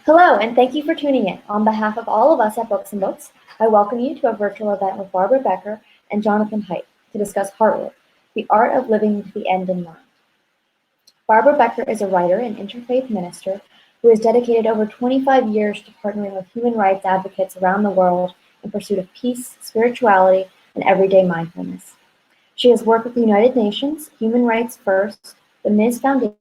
Hello, and thank you for tuning in. On behalf of all of us at Books and Books, I welcome you to a virtual event with Barbara Becker and Jonathan Haidt to discuss Heartwood, the art of living to the end in mind. Barbara Becker is a writer and interfaith minister who has dedicated over 25 years to partnering with human rights advocates around the world in pursuit of peace, spirituality, and everyday mindfulness. She has worked with the United Nations, Human Rights First, the Ms. Foundation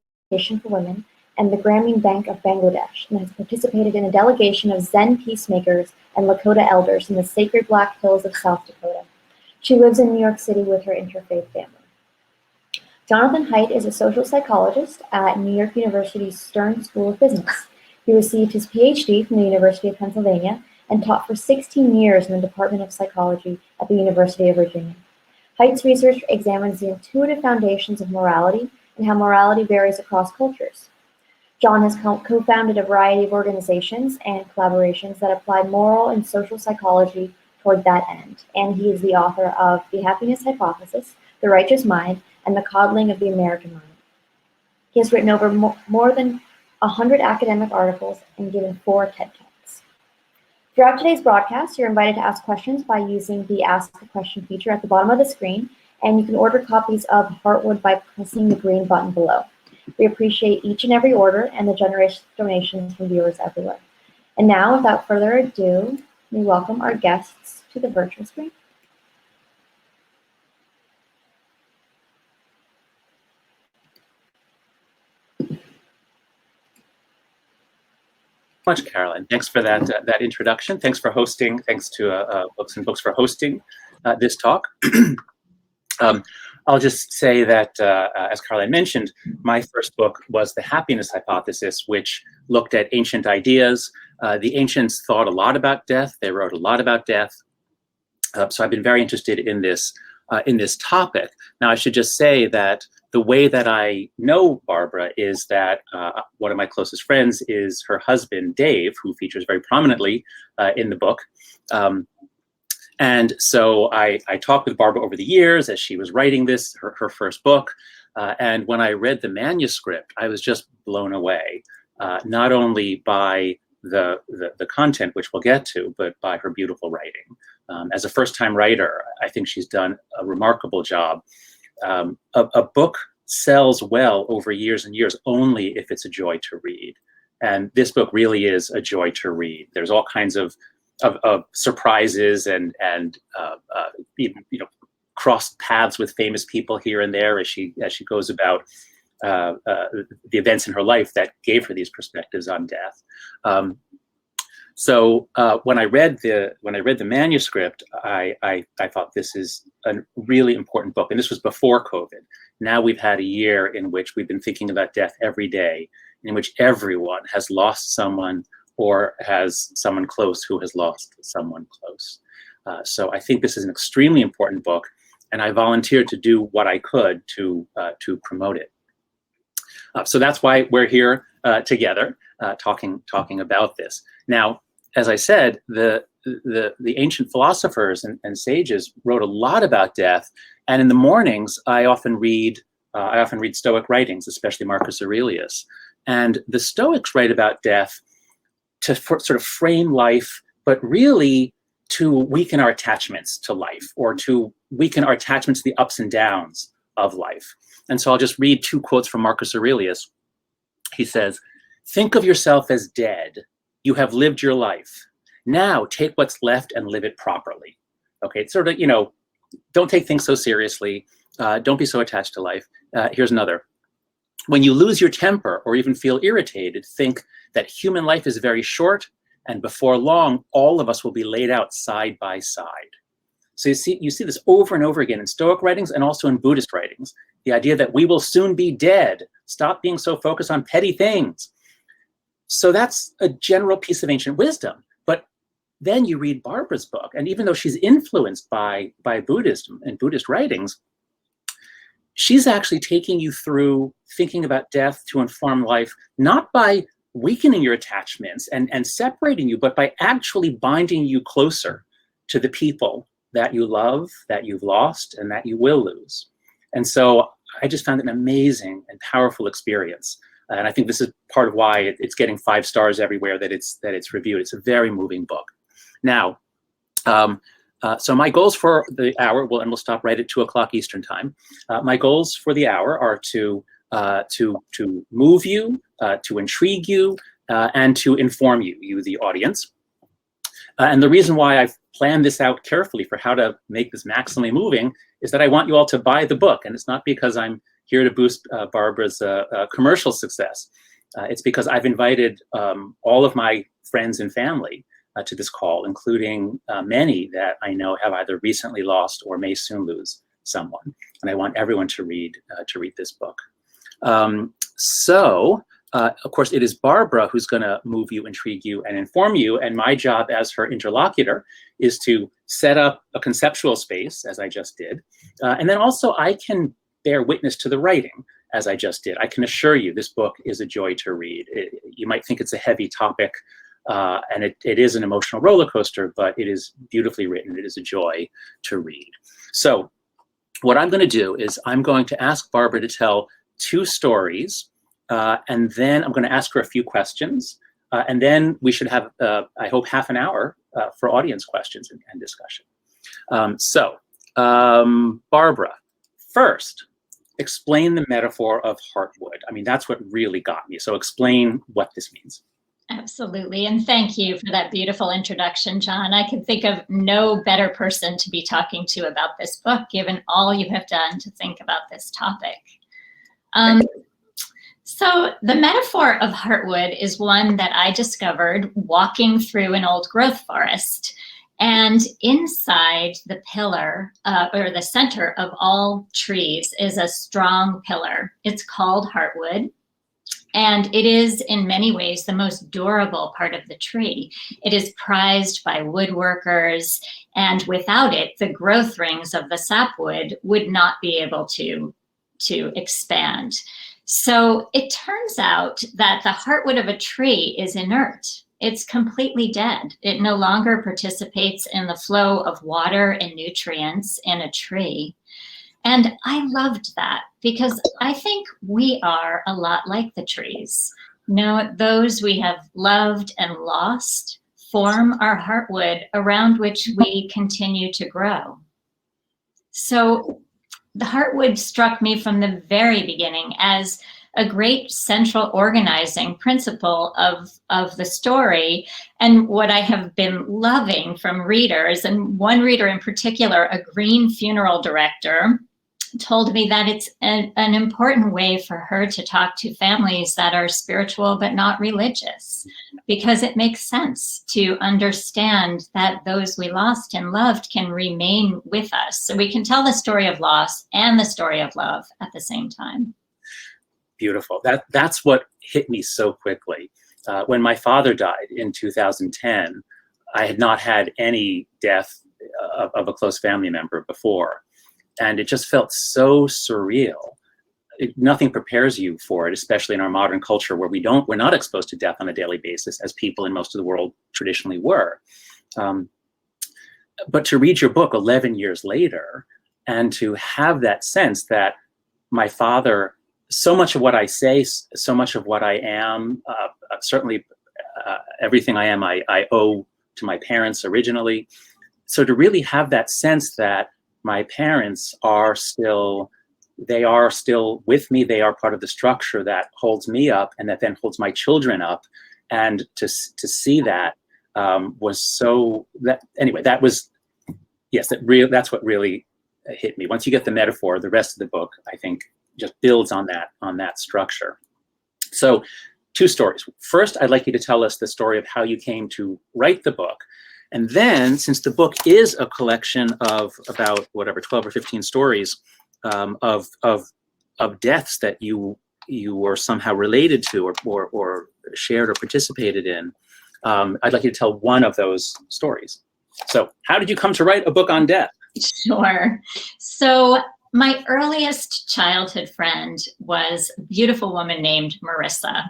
for Women, and the Grameen Bank of Bangladesh, and has participated in a delegation of Zen peacemakers and Lakota elders in the sacred Black Hills of South Dakota. She lives in New York City with her interfaith family. Jonathan Haidt is a social psychologist at New York University's Stern School of Business. He received his PhD from the University of Pennsylvania and taught for 16 years in the Department of Psychology at the University of Virginia. Haidt's research examines the intuitive foundations of morality and how morality varies across cultures. John has co-founded a variety of organizations and collaborations that apply moral and social psychology toward that end, and he is the author of The Happiness Hypothesis, The Righteous Mind, and The Coddling of the American Mind. He has written over more than 100 academic articles and given 4 TED Talks. Throughout today's broadcast, you're invited to ask questions by using the Ask a Question feature at the bottom of the screen, and you can order copies of Heartwood by pressing the green button below. We appreciate each and every order and the generous donations from viewers everywhere. And now, without further ado, we welcome our guests to the virtual screen. Much, Carolyn. Thanks for that introduction. Thanks for hosting. Thanks to Books and Books for hosting this talk. I'll just say that, as Caroline mentioned, my first book was The Happiness Hypothesis, which looked at ancient ideas. The ancients thought a lot about death. They wrote a lot about death. So I've been very interested in this topic. Now, I should just say that the way that I know Barbara is that one of my closest friends is her husband, Dave, who features very prominently in the book. And so I talked with Barbara over the years as she was writing this, her first book. And when I read the manuscript, I was just blown away, not only by the content, which we'll get to, but by her beautiful writing. As a first-time writer, I think she's done a remarkable job. A book sells well over years and years only if it's a joy to read. And this book really is a joy to read. There's all kinds of surprises and even crossed paths with famous people here and there as she goes about the events in her life that gave her these perspectives on death. So when I read the manuscript, I thought this is a really important book, and this was before COVID. Now we've had a year in which we've been thinking about death every day, in which everyone has lost someone or has someone close who has lost someone close. So I think this is an extremely important book, and I volunteered to do what I could to promote it. So that's why we're here together, talking about this. Now, as I said, the ancient philosophers and sages wrote a lot about death, and in the mornings I often read Stoic writings, especially Marcus Aurelius. And the Stoics write about death to sort of frame life, but really to weaken our attachments to life, or to weaken our attachments to the ups and downs of life. And so I'll just read 2 quotes from Marcus Aurelius. He says, "Think of yourself as dead. You have lived your life. Now take what's left and live it properly." Okay, it's sort of, don't take things so seriously. Don't be so attached to life. Here's another. "When you lose your temper or even feel irritated, think that human life is very short, and before long, all of us will be laid out side by side." So you see this over and over again in Stoic writings and also in Buddhist writings, the idea that we will soon be dead. Stop being so focused on petty things. So that's a general piece of ancient wisdom. But then you read Barbara's book, and even though she's influenced by Buddhism and Buddhist writings, she's actually taking you through thinking about death to inform life, not by weakening your attachments and separating you, but by actually binding you closer to the people that you love, that you've lost, and that you will lose. And so I just found it an amazing and powerful experience And I think this is part of why it's getting 5 stars everywhere that it's reviewed. It's a very moving book. Now, so my goals for the hour, and we'll stop right at 2:00 Eastern time. My goals for the hour are to move you, to intrigue you, and to inform you, the audience. And the reason why I've planned this out carefully for how to make this maximally moving is that I want you all to buy the book. And it's not because I'm here to boost Barbara's commercial success. It's because I've invited all of my friends and family to this call, including many that I know have either recently lost or may soon lose someone. And I want everyone to read this book. Of course, it is Barbara who's going to move you, intrigue you, and inform you. And my job as her interlocutor is to set up a conceptual space, as I just did. And then also I can bear witness to the writing, as I just did. I can assure you this book is a joy to read. You might think it's a heavy topic, and it is an emotional roller coaster, but it is beautifully written. It is a joy to read. So what I'm going to do is I'm going to ask Barbara to tell 2 stories, and then I'm going to ask her a few questions, and then we should have, I hope, half an hour for audience questions and discussion. Barbara, first, explain the metaphor of Heartwood. I mean, that's what really got me. So explain what this means. Absolutely. And thank you for that beautiful introduction, John. I can think of no better person to be talking to about this book, given all you have done to think about this topic. So the metaphor of Heartwood is one that I discovered walking through an old growth forest. And inside the pillar, or the center of all trees, is a strong pillar. It's called Heartwood. And it is in many ways the most durable part of the tree. It is prized by woodworkers, and without it, the growth rings of the sapwood would not be able to expand. So it turns out that the heartwood of a tree is inert. It's completely dead. It no longer participates in the flow of water and nutrients in a tree. And I loved that because I think we are a lot like the trees. You know, those we have loved and lost form our heartwood around which we continue to grow. So the heartwood struck me from the very beginning as a great central organizing principle of the story, and what I have been loving from readers. And one reader in particular, a green funeral director, told me that it's an important way for her to talk to families that are spiritual but not religious, because it makes sense to understand that those we lost and loved can remain with us. So we can tell the story of loss and the story of love at the same time. Beautiful. That's what hit me so quickly. When my father died in 2010, I had not had any death of a close family member before. And it just felt so surreal. Nothing prepares you for it, especially in our modern culture where we're not exposed to death on a daily basis as people in most of the world traditionally were. But to read your book 11 years later and to have that sense that my father, so much of what I say, so much of what I am, certainly everything I am, I owe to my parents originally. So to really have that sense that my parents are still with me. They are part of the structure that holds me up and that then holds my children up. And to see that was so that anyway, that was, yes, that's what really hit me. Once you get the metaphor, the rest of the book, I think, just builds on that structure. So 2 stories. First, I'd like you to tell us the story of how you came to write the book. And then, since the book is a collection of about 12 or 15 stories of deaths that you were somehow related to or shared or participated in, I'd like you to tell one of those stories. So how did you come to write a book on death? Sure. So my earliest childhood friend was a beautiful woman named Marissa.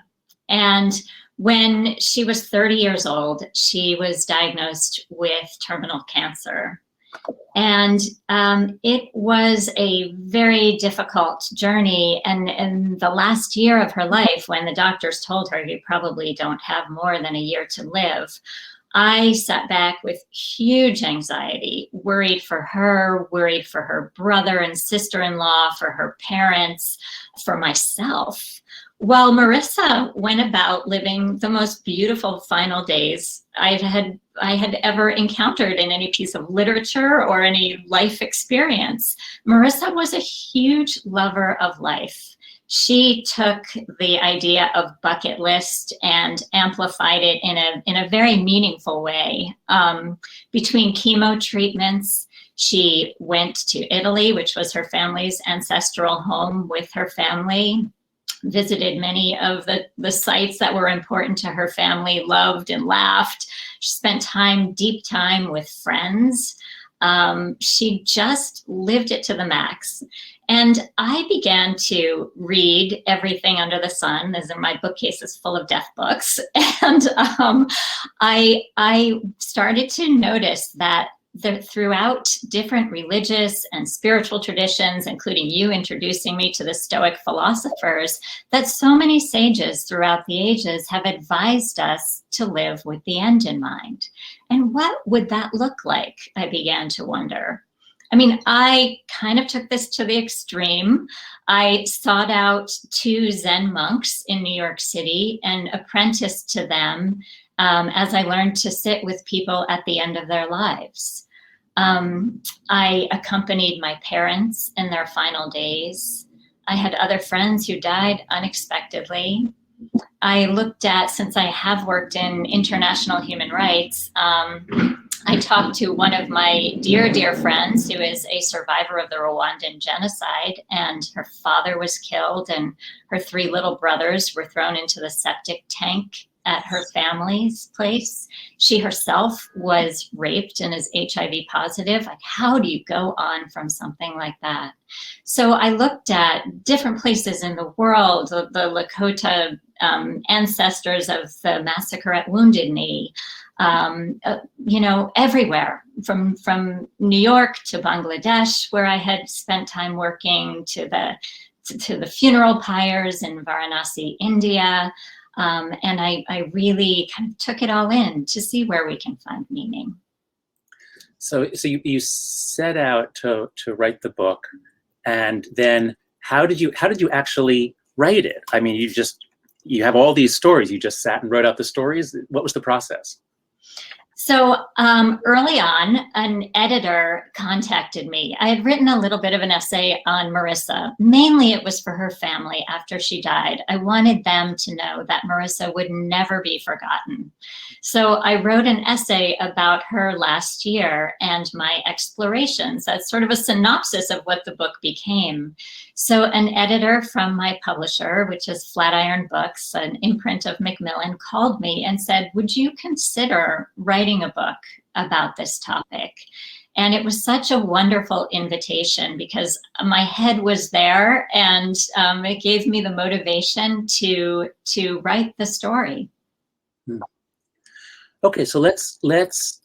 And when she was 30 years old, she was diagnosed with terminal cancer. And it was a very difficult journey. And in the last year of her life, when the doctors told her you probably don't have more than a year to live, I sat back with huge anxiety, worried for her brother and sister-in-law, for her parents, for myself, while Marissa went about living the most beautiful final days I had ever encountered in any piece of literature or any life experience. Marissa was a huge lover of life. She took the idea of bucket list and amplified it in a very meaningful way. Between chemo treatments, she went to Italy, which was her family's ancestral home, with her family, visited many of the sites that were important to her family, loved and laughed. She spent deep time with friends. She just lived it to the max. And I began to read everything under the sun, as in my bookcase is full of death books. And I started to notice that throughout different religious and spiritual traditions, including you introducing me to the Stoic philosophers, that so many sages throughout the ages have advised us to live with the end in mind. And what would that look like? I began to wonder. I mean, I kind of took this to the extreme. I sought out 2 Zen monks in New York City and apprenticed to them as I learned to sit with people at the end of their lives. I accompanied my parents in their final days. I had other friends who died unexpectedly. I looked at, since I have worked in international human rights, I talked to one of my dear, dear friends who is a survivor of the Rwandan genocide, and her father was killed and her 3 little brothers were thrown into the septic tank at her family's place. She herself was raped and is HIV positive. Like, how do you go on from something like that? So I looked at different places in the world, the Lakota ancestors of the massacre at Wounded Knee, everywhere, from New York to Bangladesh, where I had spent time working, to the funeral pyres in Varanasi, India. And I really kind of took it all in to see where we can find meaning. So you set out to write the book, and then how did you actually write it? I mean, you have all these stories. You just sat and wrote out the stories. What was the process? So early on, an editor contacted me. I had written a little bit of an essay on Marissa. Mainly it was for her family after she died. I wanted them to know that Marissa would never be forgotten. So I wrote an essay about her last year and my explorations. That's sort of a synopsis of what the book became. So an editor from my publisher, which is Flatiron Books, an imprint of Macmillan, called me and said, would you consider writing a book about this topic? And it was such a wonderful invitation because my head was there, and it gave me the motivation to write the story. Okay, so let's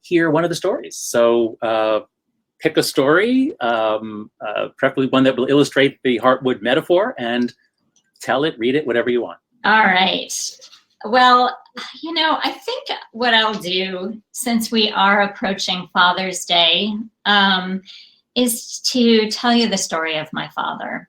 hear one of the stories. So pick a story, preferably one that will illustrate the Heartwood metaphor, and tell it, read it, whatever you want. All right. Well, I think what I'll do, since we are approaching Father's Day, is to tell you the story of my father.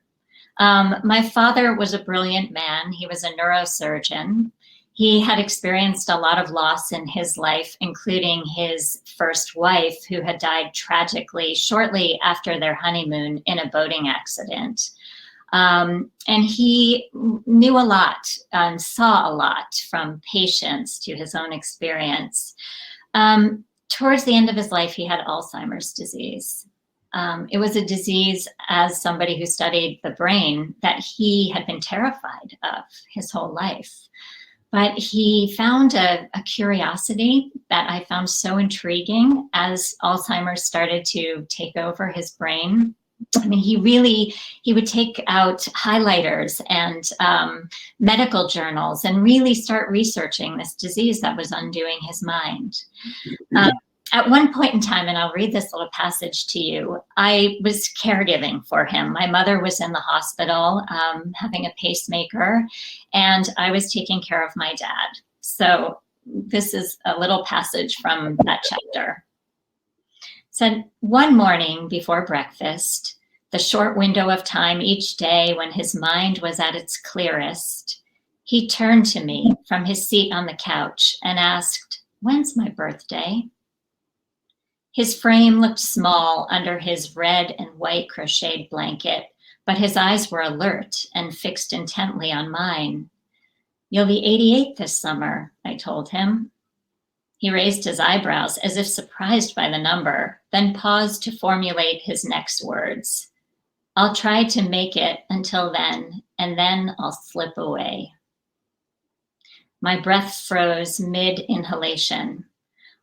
My father was a brilliant man. He was a neurosurgeon. He had experienced a lot of loss in his life, including his first wife, who had died tragically shortly after their honeymoon in a boating accident. And he knew a lot and saw a lot, from patients to his own experience. Towards the end of his life, he had Alzheimer's disease. It was a disease, as somebody who studied the brain, that he had been terrified of his whole life. But he found a curiosity that I found so intriguing as Alzheimer's started to take over his brain. I mean, he would take out highlighters and medical journals and really start researching this disease that was undoing his mind. At one point in time, and I'll read this little passage to you, I was caregiving for him. My mother was in the hospital having a pacemaker, and I was taking care of my dad. So this is a little passage from that chapter. It said, one morning before breakfast, the short window of time each day when his mind was at its clearest, he turned to me from his seat on the couch and asked, "When's my birthday?" His frame looked small under his red and white crocheted blanket, but his eyes were alert and fixed intently on mine. "You'll be 88 this summer," I told him. He raised his eyebrows as if surprised by the number, then paused to formulate his next words. "I'll try to make it until then, and then I'll slip away." My breath froze mid-inhalation.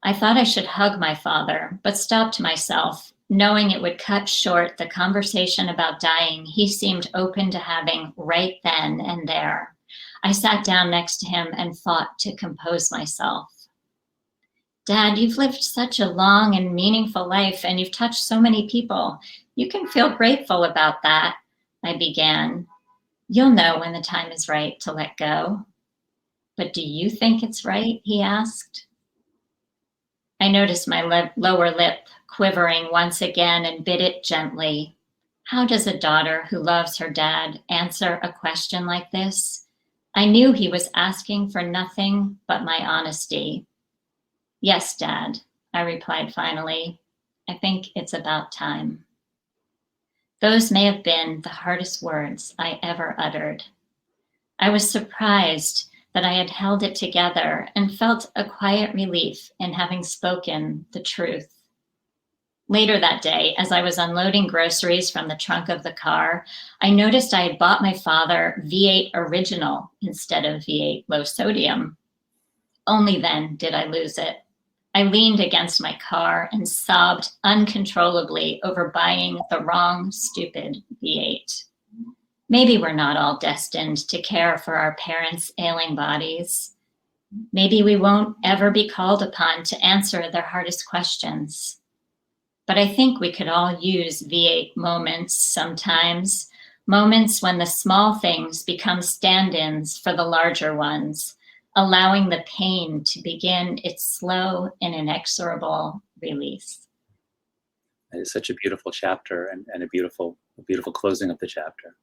I thought I should hug my father, but stopped myself, knowing it would cut short the conversation about dying he seemed open to having right then and there. I sat down next to him and fought to compose myself. "Dad, you've lived such a long and meaningful life, and you've touched so many people. You can feel grateful about that," I began. "You'll know when the time is right to let go." "But do you think it's right?" he asked. I noticed my lower lip quivering once again and bit it gently. How does a daughter who loves her dad answer a question like this? I knew he was asking for nothing but my honesty. "Yes, Dad," I replied finally. "I think it's about time." Those may have been the hardest words I ever uttered. I was surprised that I had held it together and felt a quiet relief in having spoken the truth. Later that day, as I was unloading groceries from the trunk of the car, I noticed I had bought my father V8 Original instead of V8 Low Sodium. Only then did I lose it. I leaned against my car and sobbed uncontrollably over buying the wrong, stupid V8. Maybe we're not all destined to care for our parents' ailing bodies. Maybe we won't ever be called upon to answer their hardest questions. But I think we could all use V8 moments sometimes, moments when the small things become stand-ins for the larger ones, allowing the pain to begin its slow and inexorable release. It is such a beautiful chapter and a beautiful closing of the chapter.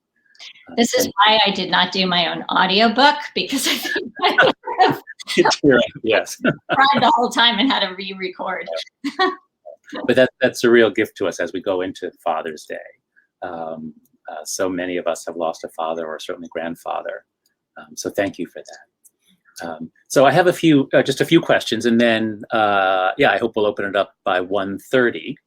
This is why I did not do my own audiobook, because I think I would have yes. cried the whole time and had to re-record. But that's a real gift to us as we go into Father's Day. So many of us have lost a father or certainly grandfather. So thank you for that. So I have just a few questions, and then I hope we'll open it up by 1:30.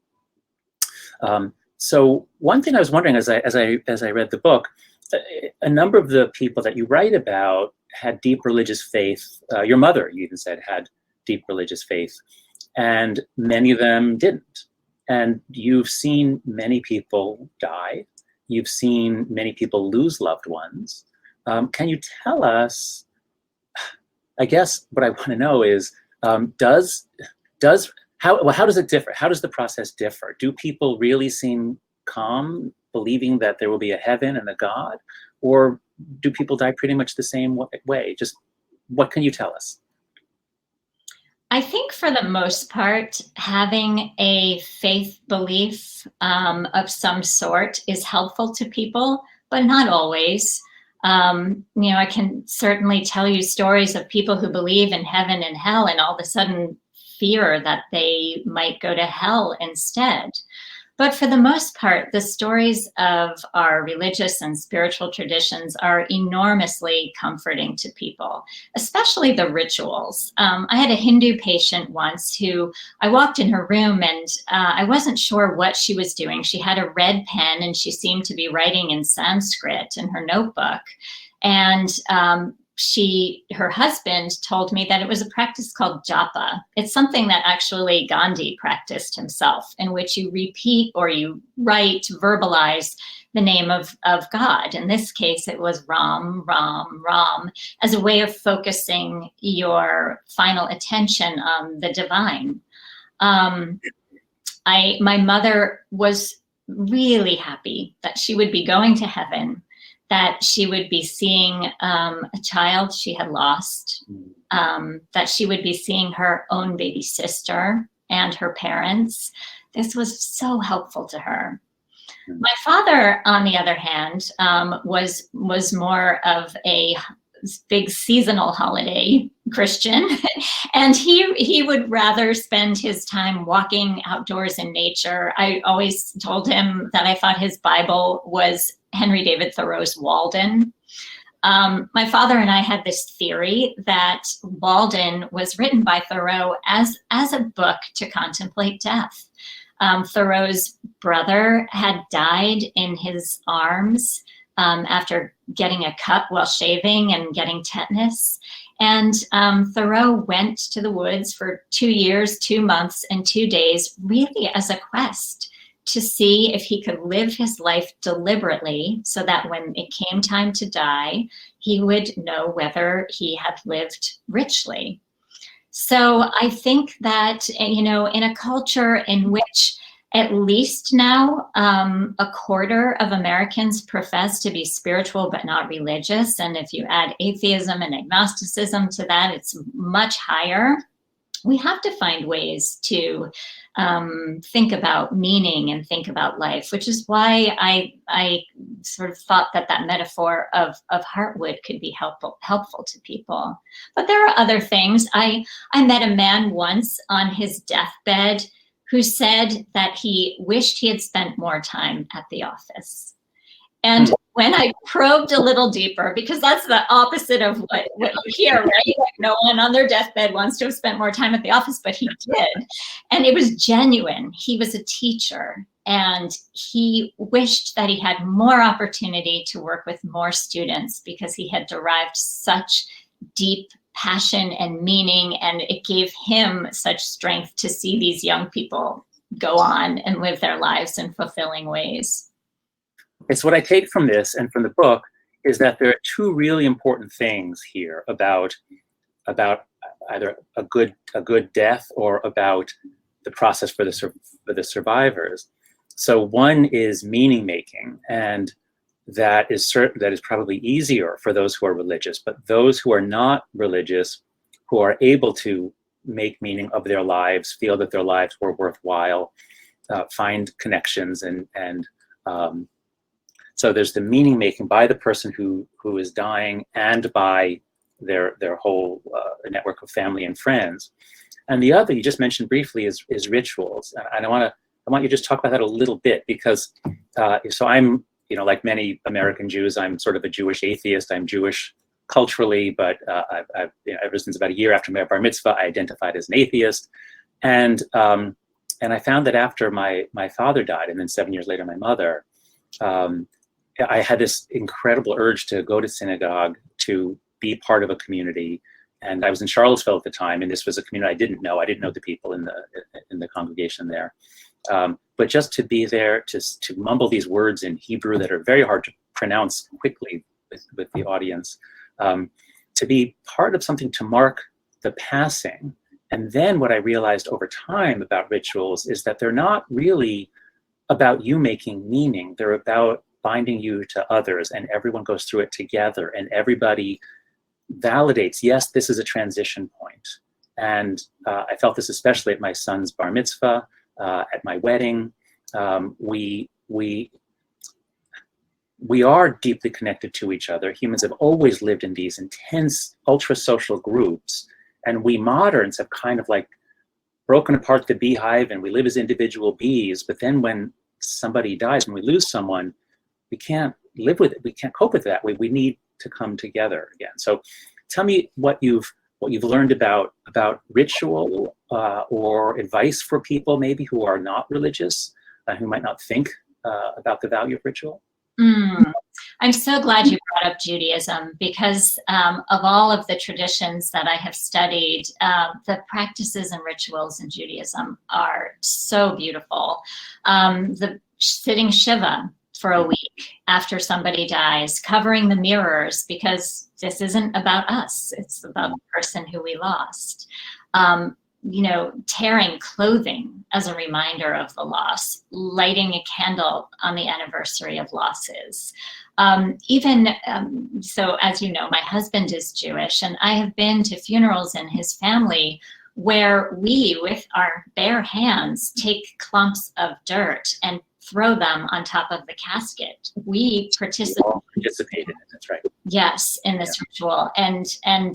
So one thing I was wondering as I read the book, a number of the people that you write about had deep religious faith. Your mother, you even said, had deep religious faith, and many of them didn't. And you've seen many people die. You've seen many people lose loved ones. Can you tell us, I guess what I want to know is, how does it differ? How does the process differ? Do people really seem calm, believing that there will be a heaven and a God? Or do people die pretty much the same way? Just what can you tell us? I think for the most part, having a faith belief of some sort is helpful to people, but not always. I can certainly tell you stories of people who believe in heaven and hell and all of a sudden fear that they might go to hell instead. But for the most part, the stories of our religious and spiritual traditions are enormously comforting to people, especially the rituals. I had a Hindu patient once who I walked in her room and I wasn't sure what she was doing. She had a red pen and she seemed to be writing in Sanskrit in her notebook. And her husband told me that it was a practice called japa. It's something that actually Gandhi practiced himself, in which you repeat or you write, verbalize the name of God. In this case, it was Ram, Ram, Ram, as a way of focusing your final attention on the divine. My mother was really happy that she would be going to heaven, that she would be seeing a child she had lost, that she would be seeing her own baby sister and her parents. This was so helpful to her. My father, on the other hand, was more of a big seasonal holiday Christian, and he would rather spend his time walking outdoors in nature. I always told him that I thought his Bible was Henry David Thoreau's Walden. My father and I had this theory that Walden was written by Thoreau as a book to contemplate death. Thoreau's brother had died in his arms after getting a cut while shaving and getting tetanus. And Thoreau went to the woods for 2 years, 2 months, and 2 days, really as a quest to see if he could live his life deliberately so that when it came time to die, he would know whether he had lived richly. So I think that, in a culture in which at least now a quarter of Americans profess to be spiritual but not religious, and if you add atheism and agnosticism to that, it's much higher. We have to find ways to think about meaning and think about life, which is why I sort of thought that metaphor of Heartwood could be helpful to people. But there are other things. I met a man once on his deathbed who said that he wished he had spent more time at the office. And when I probed a little deeper, because that's the opposite of what you hear, right? Like no one on their deathbed wants to have spent more time at the office, but he did. And it was genuine. He was a teacher, and he wished that he had more opportunity to work with more students because he had derived such deep passion and meaning, and it gave him such strength to see these young people go on and live their lives in fulfilling ways. It's what I take from this and from the book is that there are two really important things here about either a good death or about the process for the survivors. So one is meaning making, and that is probably easier for those who are religious, but those who are not religious, who are able to make meaning of their lives, feel that their lives were worthwhile, find connections and so there's the meaning making by the person who is dying and by their whole network of family and friends. And the other you just mentioned briefly is rituals. And I want you to just talk about that a little bit because so I'm, like many American Jews, I'm sort of a Jewish atheist. I'm Jewish culturally, but I've ever since about a year after my bar mitzvah, I identified as an atheist. And I found that after my father died, and then 7 years later my mother, I had this incredible urge to go to synagogue, to be part of a community. And I was in Charlottesville at the time, and this was a community I didn't know. I didn't know the people in the congregation there. But just to be there, to mumble these words in Hebrew that are very hard to pronounce quickly with the audience, to be part of something to mark the passing. And then what I realized over time about rituals is that they're not really about you making meaning. They're about binding you to others, and everyone goes through it together, and everybody validates, yes, this is a transition point. And I felt this especially at my son's bar mitzvah, at my wedding. We are deeply connected to each other. Humans have always lived in these intense, ultra-social groups, and we moderns have kind of like broken apart the beehive, and we live as individual bees. But then when somebody dies, when we lose someone, we can't live with it. We can't cope with it that way. We need to come together again. So tell me what you've learned about ritual or advice for people maybe who are not religious, who might not think about the value of ritual. I'm so glad you brought up Judaism because of all of the traditions that I have studied, the practices and rituals in Judaism are so beautiful. The sitting Shiva for a week after somebody dies, covering the mirrors because this isn't about us, it's about the person who we lost. tearing clothing as a reminder of the loss, lighting a candle on the anniversary of losses. So as you know, my husband is Jewish, and I have been to funerals in his family where we, with our bare hands, take clumps of dirt and throw them on top of the casket. We participated, that's right. Yes, in this ritual, and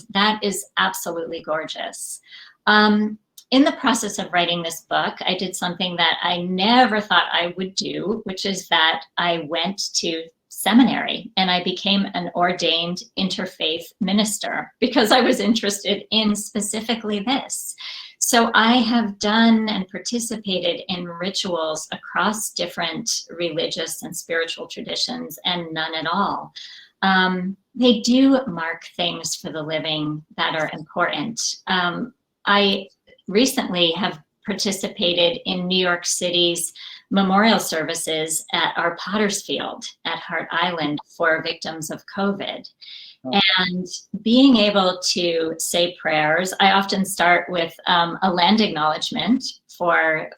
that is absolutely gorgeous. In the process of writing this book, I did something that I never thought I would do, which is that I went to seminary and I became an ordained interfaith minister because I was interested in specifically this. So I have done and participated in rituals across different religious and spiritual traditions, and none at all. They do mark things for the living that are important. I recently have participated in New York City's memorial services at our Potter's Field at Hart Island for victims of COVID. Oh. And being able to say prayers, I often start with a land acknowledgement for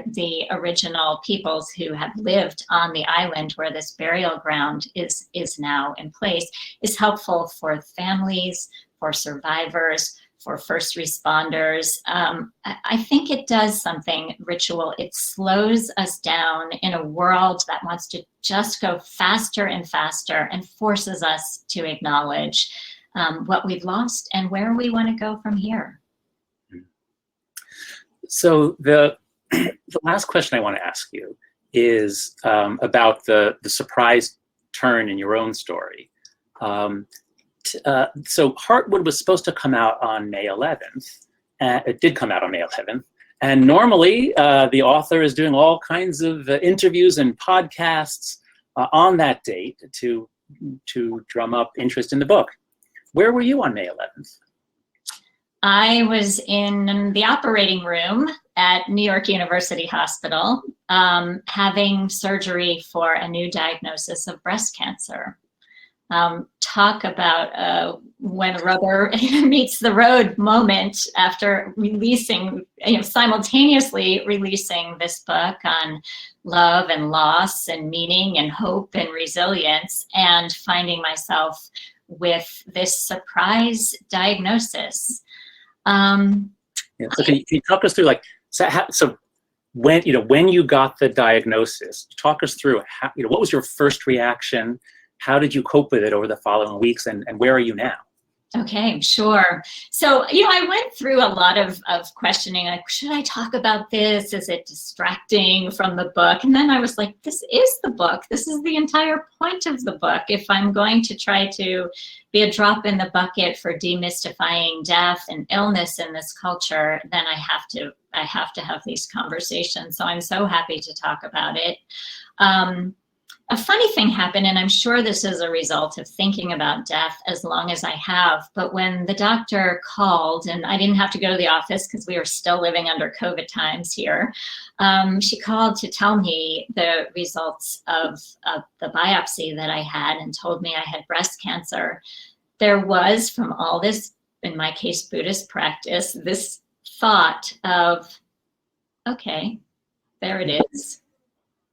the original peoples who have lived on the island where this burial ground is now in place, is helpful for families, for survivors, for first responders. I think it does something, ritual. It slows us down in a world that wants to just go faster and faster and forces us to acknowledge what we've lost and where we want to go from here. So the last question I want to ask you is about the surprise turn in your own story. So Heartwood was supposed to come out on May 11th. It did come out on May 11th. And normally the author is doing all kinds of interviews and podcasts on that date to drum up interest in the book. Where were you on May 11th? I was in the operating room at New York University Hospital having surgery for a new diagnosis of breast cancer. Talk about when rubber meets the road moment after releasing, simultaneously releasing this book on love and loss and meaning and hope and resilience, and finding myself with this surprise diagnosis. So can you talk us through so when you got the diagnosis, talk us through what was your first reaction? How did you cope with it over the following weeks, and where are you now? Okay, sure. So, I went through a lot of questioning, like, should I talk about this? Is it distracting from the book? And then I was like, this is the book. This is the entire point of the book. If I'm going to try to be a drop in the bucket for demystifying death and illness in this culture, then I have to have these conversations. So I'm so happy to talk about it. A funny thing happened, and I'm sure this is a result of thinking about death as long as I have, but when the doctor called, and I didn't have to go to the office because we were still living under COVID times here, she called to tell me the results of the biopsy that I had and told me I had breast cancer. There was, from all this, in my case, Buddhist practice, this thought of, okay, there it is.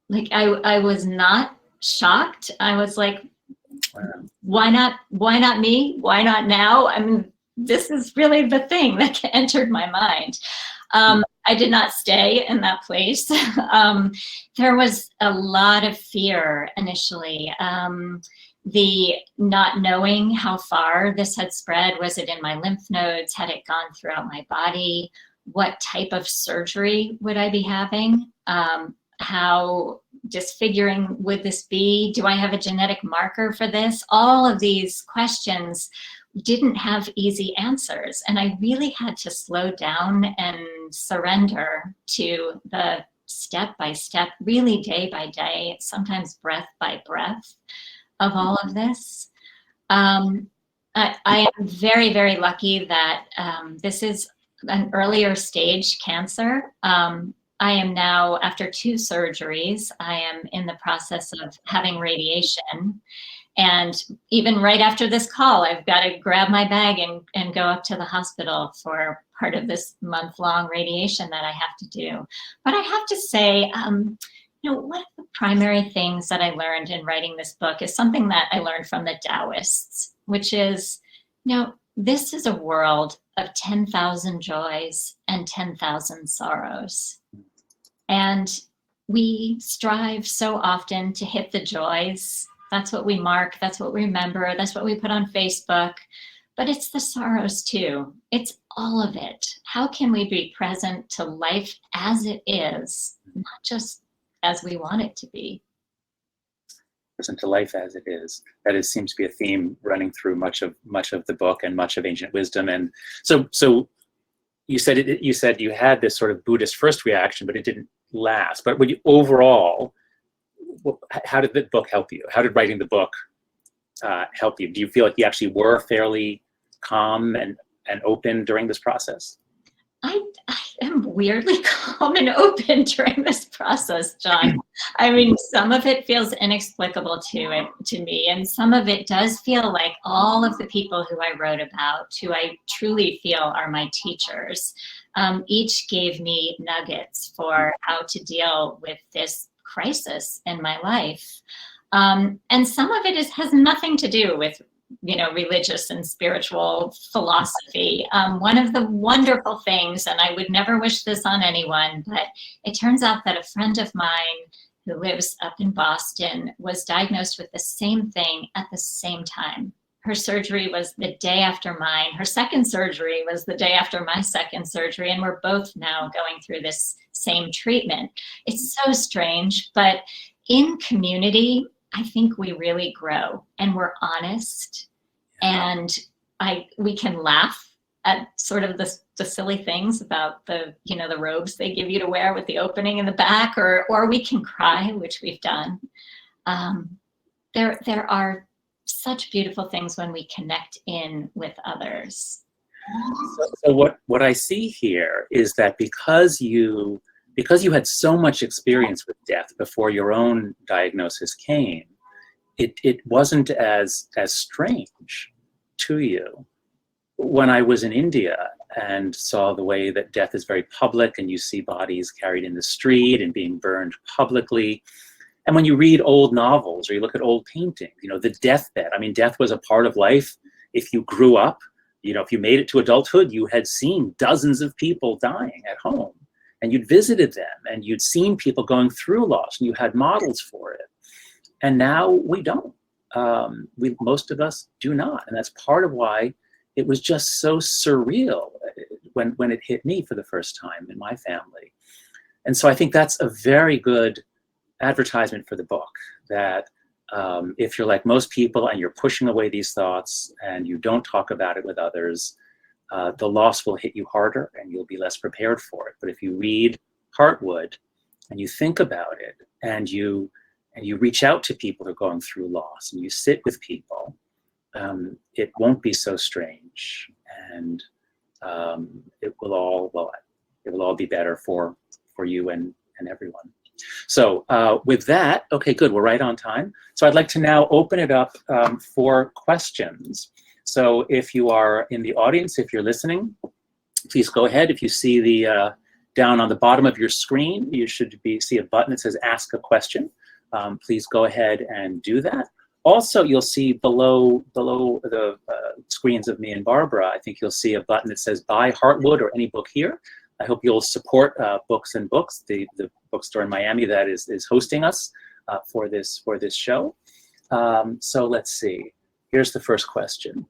Like, I was not shocked. I was like, why not me? Why not now? I mean, this is really the thing that entered my mind. I did not stay in that place. There was a lot of fear initially. The not knowing how far this had spread. Was it in my lymph nodes? Had it gone throughout my body? What type of surgery would I be having? How disfiguring would this be? Do I have a genetic marker for this? All of these questions didn't have easy answers. And I really had to slow down and surrender to the step by step, really day by day, sometimes breath by breath of all of this. I am very, very lucky that this is an earlier stage cancer. I am now, after 2 surgeries, I am in the process of having radiation. And even right after this call, I've got to grab my bag and go up to the hospital for part of this month-long radiation that I have to do. But I have to say, one of the primary things that I learned in writing this book is something that I learned from the Taoists, which is, this is a world of 10,000 joys and 10,000 sorrows. And we strive so often to hit the joys. That's what we mark, that's what we remember, that's what we put on Facebook. But it's the sorrows too. It's all of it. How can we be present to life as it is, not just as we want it to be? Present to life as it is. That seems to be a theme running through much of the book and much of ancient wisdom. And so you said you had this sort of Buddhist first reaction, but it didn't last. But when you overall, how did the book help you? How did writing the book help you? Do you feel like you actually were fairly calm and open during this process? I am weirdly calm and open during this process, John. I mean, some of it feels inexplicable to me, and some of it does feel like all of the people who I wrote about, who I truly feel are my teachers, each gave me nuggets for how to deal with this crisis in my life. And some of it has nothing to do with religious and spiritual philosophy. One of the wonderful things, and I would never wish this on anyone, but it turns out that a friend of mine who lives up in Boston was diagnosed with the same thing at the same time. Her surgery was the day after mine. Her second surgery was the day after my second surgery, and we're both now going through this same treatment. It's so strange, but in community, I think we really grow and we're honest, and we can laugh at sort of the silly things about the robes they give you to wear with the opening in the back, or we can cry, which we've done. There are such beautiful things when we connect in with others. So what I see here is that because you had so much experience with death before your own diagnosis came, it wasn't as strange to you. When I was in India and saw the way that death is very public, and you see bodies carried in the street and being burned publicly, and when you read old novels or you look at old paintings, the deathbed, death was a part of life. If you grew up, if you made it to adulthood, you had seen dozens of people dying at home, and you'd visited them, and you'd seen people going through loss, and you had models for it. And now we don't. Most of us do not. And that's part of why it was just so surreal when it hit me for the first time in my family. And so I think that's a very good advertisement for the book, that if you're like most people and you're pushing away these thoughts and you don't talk about it with others, the loss will hit you harder and you'll be less prepared for it. But if you read Heartwood and you think about it, and you reach out to people who are going through loss, and you sit with people, it won't be so strange, and it will all be better for you and everyone. So with that, okay, good, we're right on time. So I'd like to now open it up for questions. So if you are in the audience, if you're listening, please go ahead. If you see the down on the bottom of your screen, you should see a button that says Ask a Question. Please go ahead and do that. Also, you'll see below the screens of me and Barbara, I think you'll see a button that says Buy Heartwood or any book here. I hope you'll support Books and Books, the bookstore in Miami that is hosting us for this show. So let's see. Here's the first question.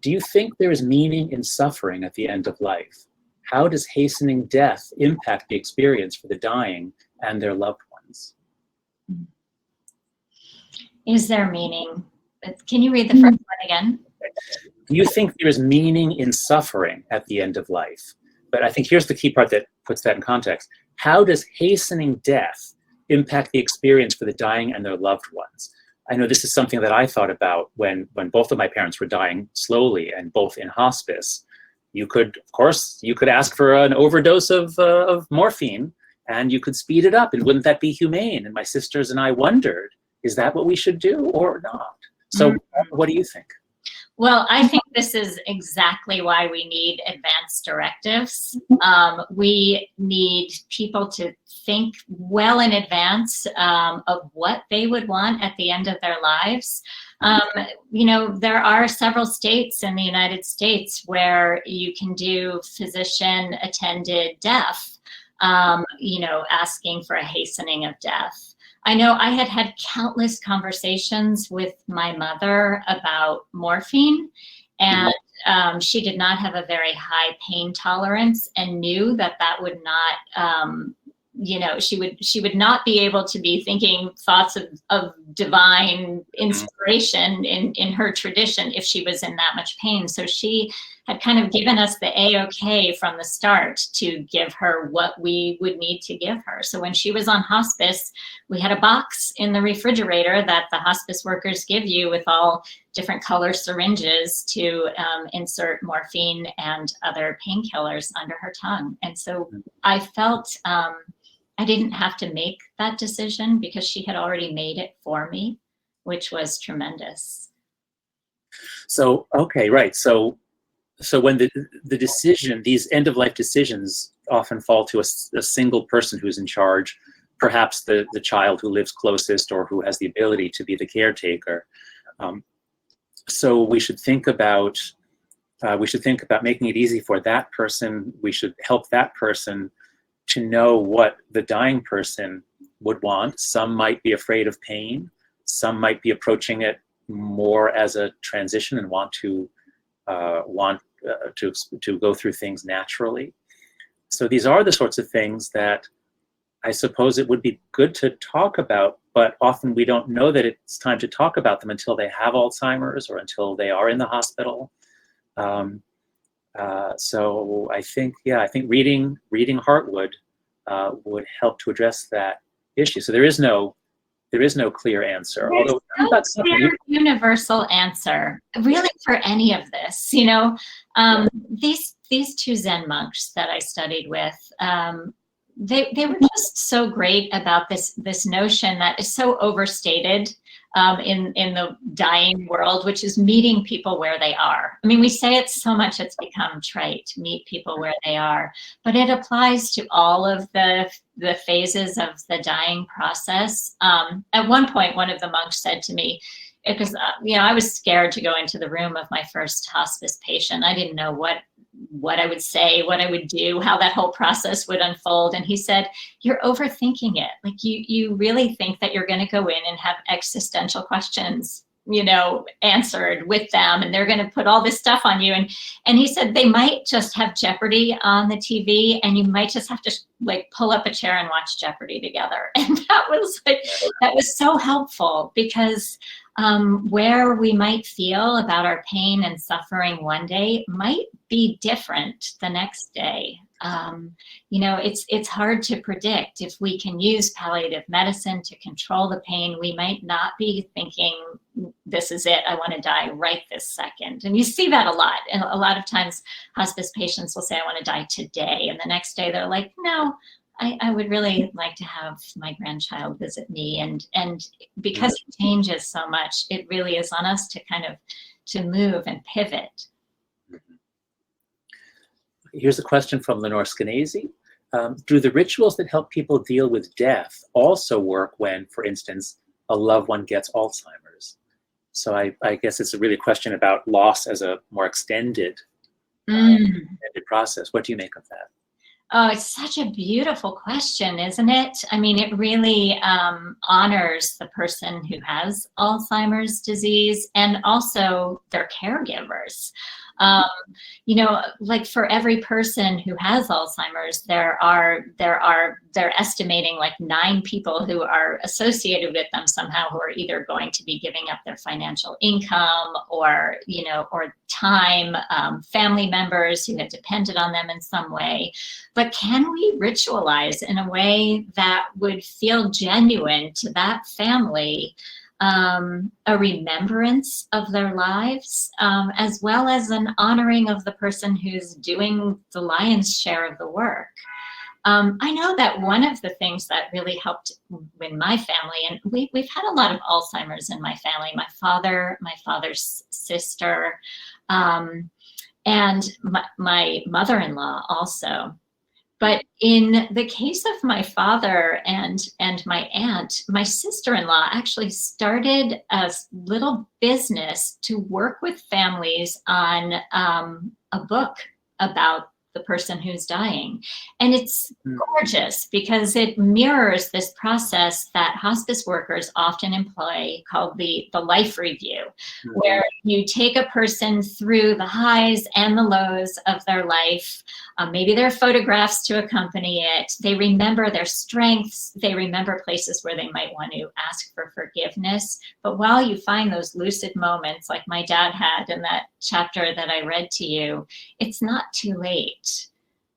Do you think there is meaning in suffering at the end of life? How does hastening death impact the experience for the dying and their loved ones? Is there meaning? Can you read the first one again? Do you think there is meaning in suffering at the end of life? But I think here's the key part that puts that in context. How does hastening death impact the experience for the dying and their loved ones? I know this is something that I thought about when both of my parents were dying slowly and both in hospice. You could ask for an overdose of morphine, and you could speed it up, and wouldn't that be humane? And my sisters and I wondered, is that what we should do or not? So what do you think? Well, I think this is exactly why we need advance directives. We need people to think well in advance of what they would want at the end of their lives. There are several states in the United States where you can do physician-attended death, asking for a hastening of death. I know I had countless conversations with my mother about morphine, and she did not have a very high pain tolerance and knew that would not, she would not be able to be thinking thoughts of divine inspiration in her tradition if she was in that much pain. So she had kind of given us the A-OK from the start to give her what we would need to give her. So when she was on hospice, we had a box in the refrigerator that the hospice workers give you with all different color syringes to insert morphine and other painkillers under her tongue. And so I felt I didn't have to make that decision because she had already made it for me, which was tremendous. So, okay, right. So when the decision, these end-of-life decisions often fall to a single person who's in charge, perhaps the child who lives closest or who has the ability to be the caretaker. So we should think about making it easy for that person. We should help that person to know what the dying person would want. Some might be afraid of pain. Some might be approaching it more as a transition and want to go through things naturally. So these are the sorts of things that I suppose it would be good to talk about, but often we don't know that it's time to talk about them until they have Alzheimer's or until they are in the hospital. So I think reading Heartwood would help to address that issue. So there is no clear answer. There's no clear universal answer, really, for any of this. These two Zen monks that I studied with, they were just so great about this notion that is so overstated in the dying world, which is meeting people where they are. I mean, we say it so much, it's become trite, meet people where they are, but it applies to all of the phases of the dying process. At one point, one of the monks said to me, because I was scared to go into the room of my first hospice patient. I didn't know what I would say, what I would do, how that whole process would unfold. And he said, "You're overthinking it. Like you really think that you're going to go in and have existential questions, answered with them, and they're going to put all this stuff on you." And he said, they might just have Jeopardy on the TV, and you might just have to pull up a chair and watch Jeopardy together. And that was so helpful, because where we might feel about our pain and suffering one day might be different the next day. It's hard to predict. If we can use palliative medicine to control the pain, we might not be thinking, this is it, I want to die right this second. And you see that a lot. And a lot of times hospice patients will say, I want to die today. And the next day they're like, no, I would really like to have my grandchild visit me. And because it changes so much, it really is on us to kind of to move and pivot. Here's a question from Lenore Skenazy. Do the rituals that help people deal with death also work when, for instance, a loved one gets Alzheimer's? So I guess it's really a question about loss as a more extended process. What do you make of that? Oh, it's such a beautiful question, isn't it? I mean, it really honors the person who has Alzheimer's disease and also their caregivers. For every person who has Alzheimer's, they're estimating 9 people who are associated with them somehow, who are either going to be giving up their financial income or time, family members who have depended on them in some way. But can we ritualize in a way that would feel genuine to that family? A remembrance of their lives, as well as an honoring of the person who's doing the lion's share of the work. I know that one of the things that really helped in my family, and we've had a lot of Alzheimer's in my family, my father's sister, and my mother-in-law also. But in the case of my father and my aunt, my sister-in-law actually started a little business to work with families on a book about the person who's dying. And it's gorgeous because it mirrors this process that hospice workers often employ called the life review, where you take a person through the highs and the lows of their life. Maybe there are photographs to accompany it. They remember their strengths. They remember places where they might want to ask for forgiveness. But while you find those lucid moments, like my dad had in that chapter that I read to you, it's not too late.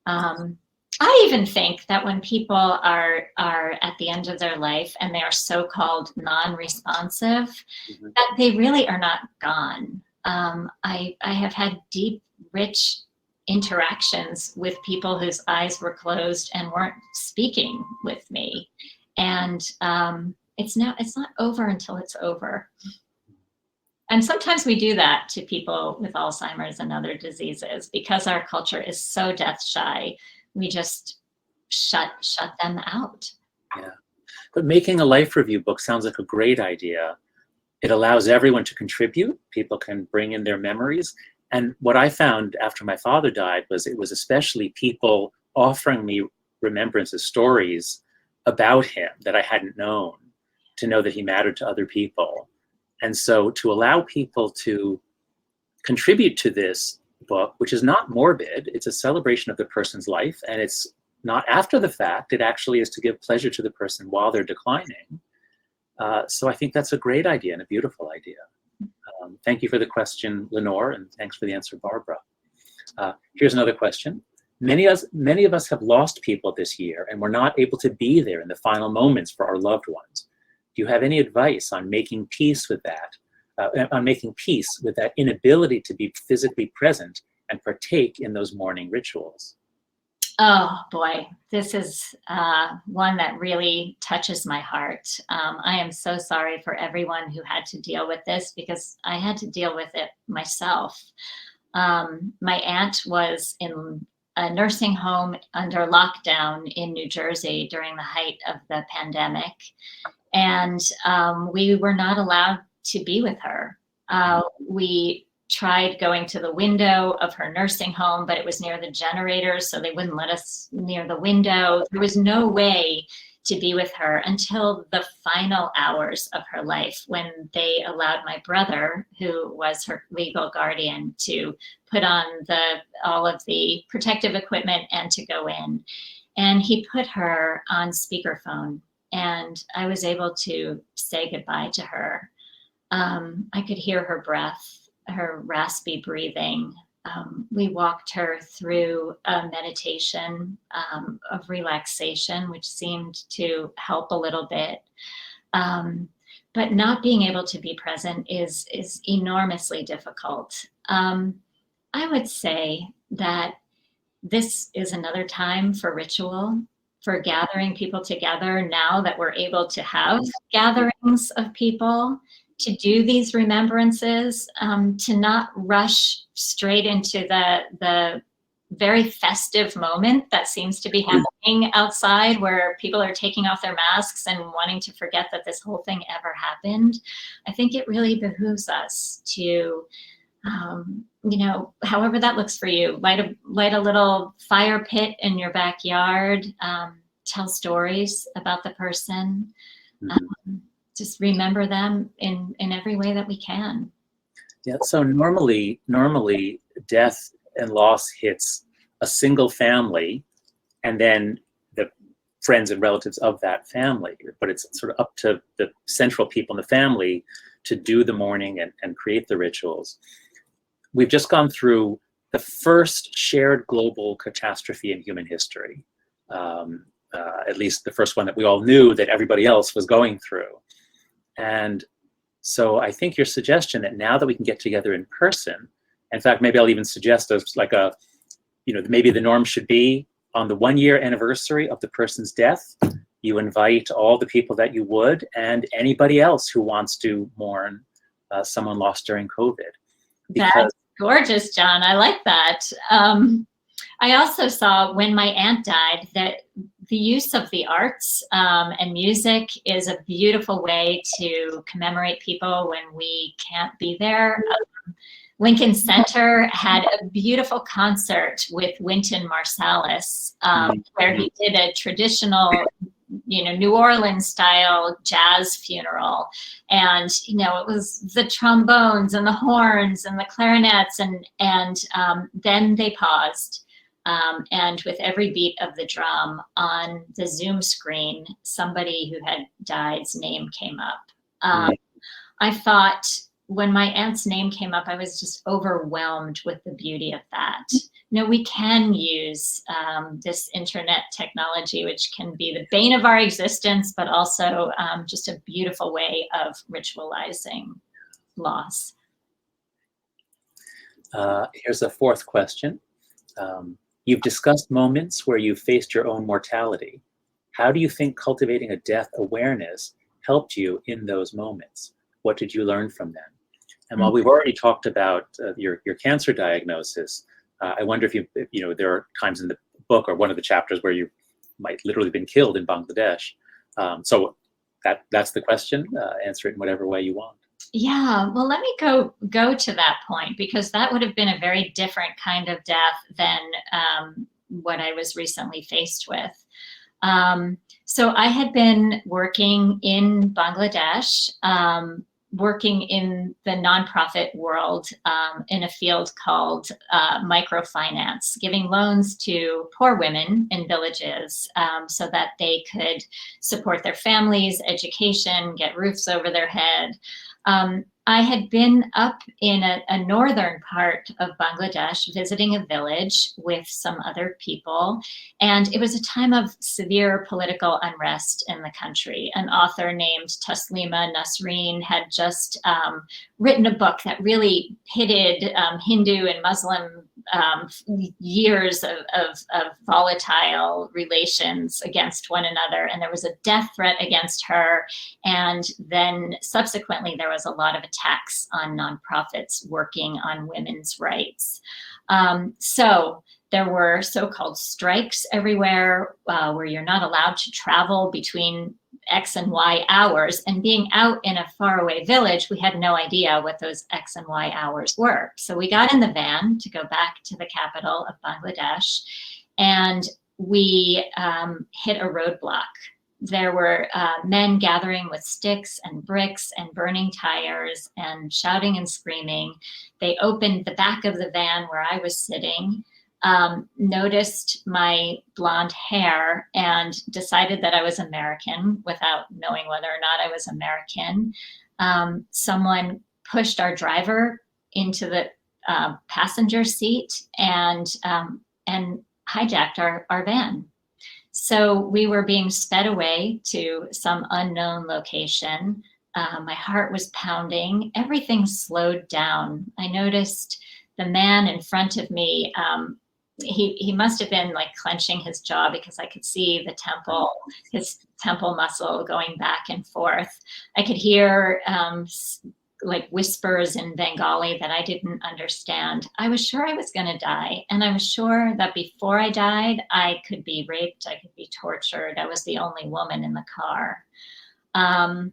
I even think that when people are at the end of their life and they are so-called non-responsive, that they really are not gone. I have had deep, rich interactions with people whose eyes were closed and weren't speaking with me. And it's not over until it's over. And sometimes we do that to people with Alzheimer's and other diseases because our culture is so death shy. We just shut them out. Yeah. But making a life review book sounds like a great idea. It allows everyone to contribute. People can bring in their memories. And what I found after my father died was it was especially people offering me remembrances, stories about him that I hadn't known, to know that he mattered to other people. And so to allow people to contribute to this book, which is not morbid, it's a celebration of the person's life, and it's not after the fact, it actually is to give pleasure to the person while they're declining. So I think that's a great idea and a beautiful idea. Thank you for the question, Lenore, and thanks for the answer, Barbara. Here's another question. Many of us have lost people this year and were not able to be there in the final moments for our loved ones. Do you have any advice on making peace with that, inability to be physically present and partake in those mourning rituals? Oh boy, this is one that really touches my heart. I am so sorry for everyone who had to deal with this because I had to deal with it myself. My aunt was in a nursing home under lockdown in New Jersey during the height of the pandemic. And we were not allowed to be with her. We tried going to the window of her nursing home, but it was near the generators, so they wouldn't let us near the window. There was no way to be with her until the final hours of her life, when they allowed my brother, who was her legal guardian, to put on all of the protective equipment and to go in. And he put her on speakerphone, and I was able to say goodbye to her. I could hear her breath, her raspy breathing. We walked her through a meditation of relaxation, which seemed to help a little bit. But not being able to be present is enormously difficult. I would say that this is another time for ritual, for gathering people together now that we're able to have gatherings of people, to do these remembrances, to not rush straight into the very festive moment that seems to be happening outside, where people are taking off their masks and wanting to forget that this whole thing ever happened. I think it really behooves us to, however that looks for you, light a little fire pit in your backyard, tell stories about the person. Just remember them in every way that we can. Yeah, so normally death and loss hits a single family and then the friends and relatives of that family, but it's sort of up to the central people in the family to do the mourning and create the rituals. We've just gone through the first shared global catastrophe in human history, at least the first one that we all knew that everybody else was going through. And so I think your suggestion that now that we can get together in person, in fact, maybe I'll even suggest maybe the norm should be on the 1-year anniversary of the person's death, you invite all the people that you would and anybody else who wants to mourn someone lost during COVID. That's gorgeous, John. I like that. I also saw when my aunt died that the use of the arts and music is a beautiful way to commemorate people when we can't be there. Lincoln Center had a beautiful concert with Wynton Marsalis, where he did a traditional, New Orleans style jazz funeral. And, it was the trombones and the horns and the clarinets, and then they paused. And with every beat of the drum on the Zoom screen, somebody who had died's name came up. I thought, when my aunt's name came up, I was just overwhelmed with the beauty of that. We can use this internet technology, which can be the bane of our existence, but also just a beautiful way of ritualizing loss. Here's a fourth question. You've discussed moments where you faced your own mortality. How do you think cultivating a death awareness helped you in those moments? What did you learn from them? And while we've already talked about your cancer diagnosis, I wonder if there are times in the book or one of the chapters where you might literally been killed in Bangladesh. So that's the question. Answer it in whatever way you want. Yeah, well, let me go to that point, because that would have been a very different kind of death than what I was recently faced with. So I had been working in Bangladesh, working in the nonprofit world in a field called microfinance, giving loans to poor women in villages so that they could support their families, education, get roofs over their head. I had been up in a northern part of Bangladesh visiting a village with some other people, and it was a time of severe political unrest in the country. An author named Taslima Nasreen had just written a book that really pitted Hindu and Muslim years of volatile relations against one another, and there was a death threat against her, and then subsequently there was a lot of attacks on nonprofits working on women's rights. So there were so-called strikes everywhere where you're not allowed to travel between X and Y hours. And being out in a faraway village, we had no idea what those X and Y hours were. So we got in the van to go back to the capital of Bangladesh, and we hit a roadblock. There were men gathering with sticks and bricks and burning tires and shouting and screaming. They opened the back of the van where I was sitting, noticed my blonde hair, and decided that I was American without knowing whether or not I was American. Someone pushed our driver into the passenger seat and hijacked our van. So we were being sped away to some unknown location. My heart was pounding. Everything slowed down. I noticed the man in front of me, he must have been like clenching his jaw, because I could see his temple muscle going back and forth. I could hear like whispers in Bengali that I didn't understand. I was sure I was going to die. And I was sure that before I died, I could be raped, I could be tortured. I was the only woman in the car. And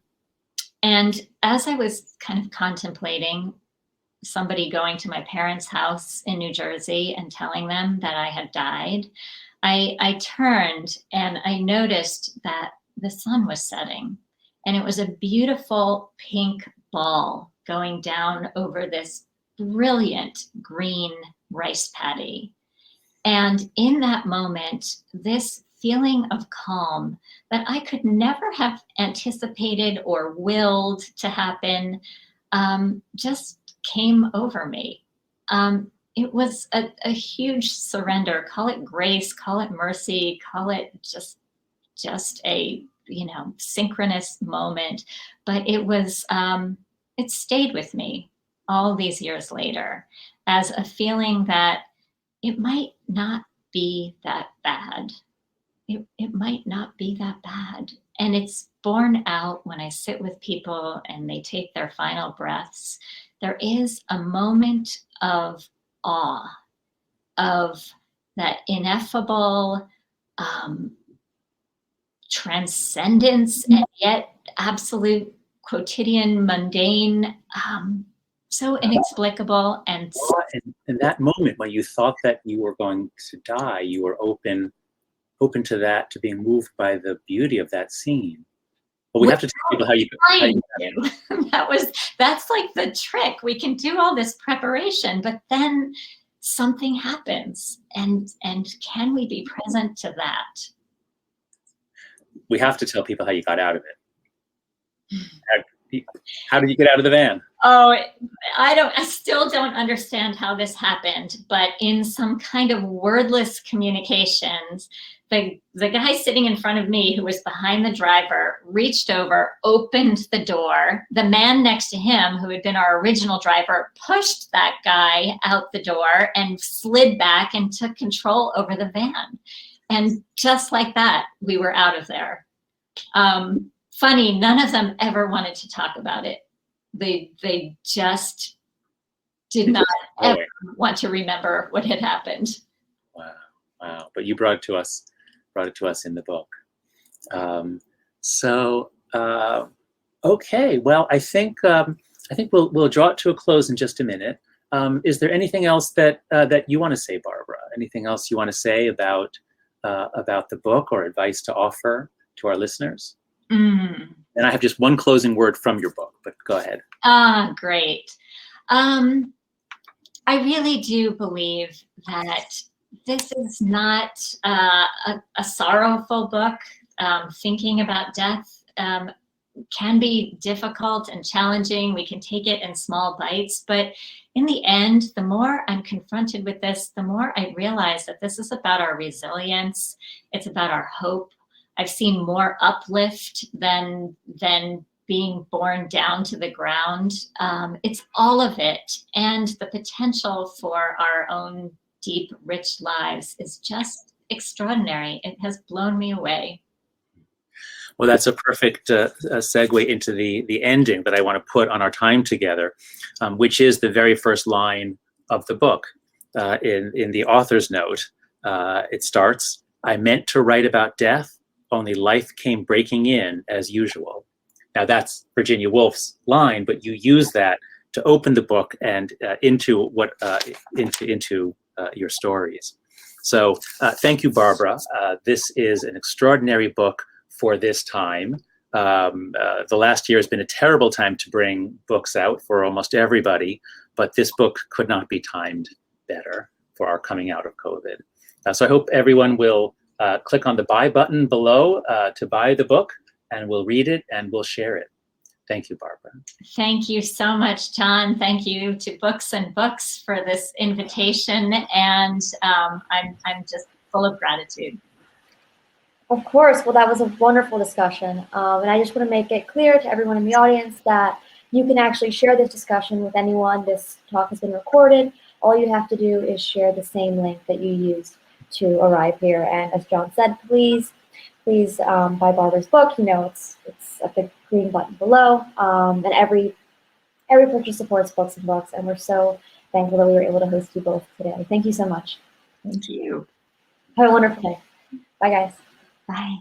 as I was kind of contemplating somebody going to my parents' house in New Jersey and telling them that I had died, I turned and I noticed that the sun was setting, and it was a beautiful pink ball going down over this brilliant green rice paddy. And in that moment, this feeling of calm that I could never have anticipated or willed to happen just came over me. It was a huge surrender. Call it grace, call it mercy, call it just a synchronous moment. But it was it stayed with me all these years later as a feeling that it might not be that bad. It might not be that bad. And it's borne out when I sit with people and they take their final breaths. There is a moment of awe, of that ineffable transcendence, and yet absolute quotidian, mundane, so inexplicable. And in that moment when you thought that you were going to die, you were open to that, to being moved by the beauty of that scene. But we have to tell people how you that's like the trick. We can do all this preparation, but then something happens, and can we be present to that? We have to tell people how you got out of it. How did you get out of the van? Oh, I still don't understand how this happened, but in some kind of wordless communications, the guy sitting in front of me, who was behind the driver, reached over, opened the door. The man next to him, who had been our original driver, pushed that guy out the door and slid back and took control over the van. And just like that, we were out of there. Funny, none of them ever wanted to talk about it. They just did not ever want to remember what had happened. Wow! But you brought it to us in the book. Okay. Well, I think we'll draw it to a close in just a minute. Is there anything else that you want to say, Barbara? Anything else you want to say about the book, or advice to offer to our listeners? And I have just one closing word from your book, but go ahead. Great. I really do believe that this is not a sorrowful book. Thinking about death can be difficult and challenging. We can take it in small bites, but in the end, the more I'm confronted with this, the more I realize that this is about our resilience. It's about our hope. I've seen more uplift than being borne down to the ground. It's all of it. And the potential for our own deep, rich lives is just extraordinary. It has blown me away. Well, that's a perfect segue into the ending that I want to put on our time together, which is the very first line of the book. In the author's note, it starts, "I meant to write about death, only life came breaking in as usual." Now that's Virginia Woolf's line, but you use that to open the book and into your stories. So thank you, Barbara. This is an extraordinary book for this time. The last year has been a terrible time to bring books out for almost everybody, but this book could not be timed better for our coming out of COVID. So I hope everyone will click on the buy button below to buy the book, and we'll read it and we'll share it. Thank you, Barbara. Thank you so much, John. Thank you to Books and Books for this invitation, and I'm just full of gratitude. Of course. Well, that was a wonderful discussion, and I just want to make it clear to everyone in the audience that you can actually share this discussion with anyone. This talk has been recorded. All you have to do is share the same link that you used to arrive here. And as John said, please buy Barbara's book. You know, it's a big green button below, and every purchase supports Books and Books, and we're so thankful that we were able to host you both today. Thank you so much. Thank you. Have a wonderful day. Bye, guys. Bye.